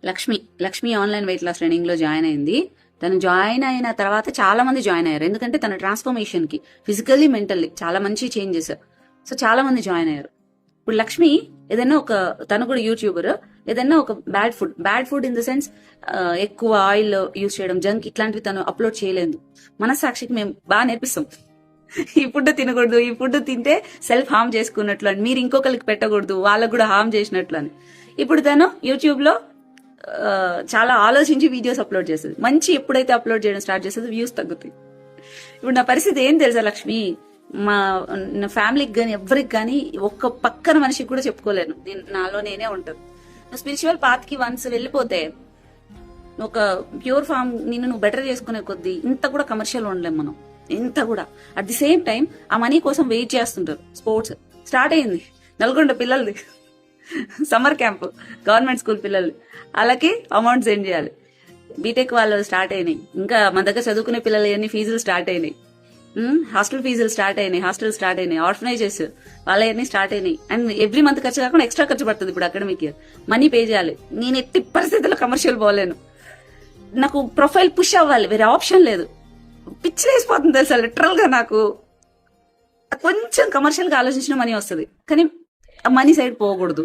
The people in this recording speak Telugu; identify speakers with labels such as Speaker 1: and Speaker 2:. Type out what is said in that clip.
Speaker 1: Lakshmi online weight loss training లో జాయిన్ అయింది. తను జాయిన్ అయిన తర్వాత చాలా మంది జాయిన్ అయ్యారు. ఎందుకంటే తన ట్రాన్స్ఫర్మేషన్ కి ఫిజికల్లీ మెంటల్లీ చాలా మంచి చేంజెస్. సో చాలా మంది జాయిన్ అయ్యారు. ఇప్పుడు లక్ష్మి ఏదైనా ఒక, తను కూడా యూట్యూబర్, ఏదైనా ఒక bad food in the sense ఎక్కువ ఆయిల్ యూజ్ చేయడం, జంక్ ఇట్లాంటివి తను అప్లోడ్ చేయలేదు. మనస్సాక్షికి మేము బాగా నేర్పిస్తాం, ఈ ఫుడ్ తినకూడదు, ఈ ఫుడ్ తింటే సెల్ఫ్ హార్మ్ చేసుకున్నట్లు అని, మీరు ఇంకొకరికి పెట్టకూడదు, వాళ్ళకు కూడా హార్మ్ చేసినట్లు అని. ఇప్పుడు తను యూట్యూబ్ లో చాలా ఆలోచించి వీడియోస్ అప్లోడ్ చేస్తుంది. మంచి ఎప్పుడైతే అప్లోడ్ చేయడం స్టార్ట్ చేస్తుంది వ్యూస్ తగ్గుతాయి. ఇప్పుడు నా పరిస్థితి ఏం తెలుసా లక్ష్మి, నా ఫ్యామిలీకి కానీ ఎవరికి కానీ ఒక్క పక్కన మనిషికి కూడా చెప్పుకోలేను. నాలో నేనే ఉంటాను. స్పిరిచువల్ పాత్ కి వన్స్ వెళ్ళిపోతే ఒక ప్యూర్ ఫామ్ నువ్వు బెటర్ చేసుకునే కొద్దీ ఇంత కూడా కమర్షియల్ ఉండలేం మనం, ఇంత కూడా. అట్ ది సేమ్ టైం ఆ మనీ కోసం వెయిట్ చేస్తుంటారు. స్పోర్ట్స్ స్టార్ట్ అయింది నల్గొండ పిల్లలది, సమ్మర్ క్యాంప్, గవర్నమెంట్ స్కూల్ పిల్లలు, వాళ్ళకి అమౌంట్ సెండ్ చేయాలి. బీటెక్ వాళ్ళు స్టార్ట్ అయినాయి. ఇంకా మన దగ్గర చదువుకునే పిల్లలు అన్ని ఫీజులు స్టార్ట్ అయినాయి. హాస్టల్ ఫీజులు స్టార్ట్ అయినాయి, హాస్టల్ స్టార్ట్ అయినాయి, ఆర్ఫనైజెస్ వాళ్ళవన్నీ స్టార్ట్ అయినాయి. అండ్ ఎవ్రీ మంత్ ఖర్చు కాకుండా ఎక్స్ట్రా ఖర్చు పడుతుంది. ఇప్పుడు అకాడమిక్ ఇయర్ మనీ పే చేయాలి. నేను ఎట్టి పరిస్థితుల్లో కమర్షియల్ పోలేను. నాకు ప్రొఫైల్ పుష్ అవ్వాలి, వేరే ఆప్షన్ లేదు. పిచ్చి వేసిపోతుంది తెలుసా లిటరల్ గా. నాకు కొంచెం కమర్షియల్ గా ఆలోచించిన మనీ వస్తుంది, కానీ ఆ మనీ సైడ్ పోకూడదు.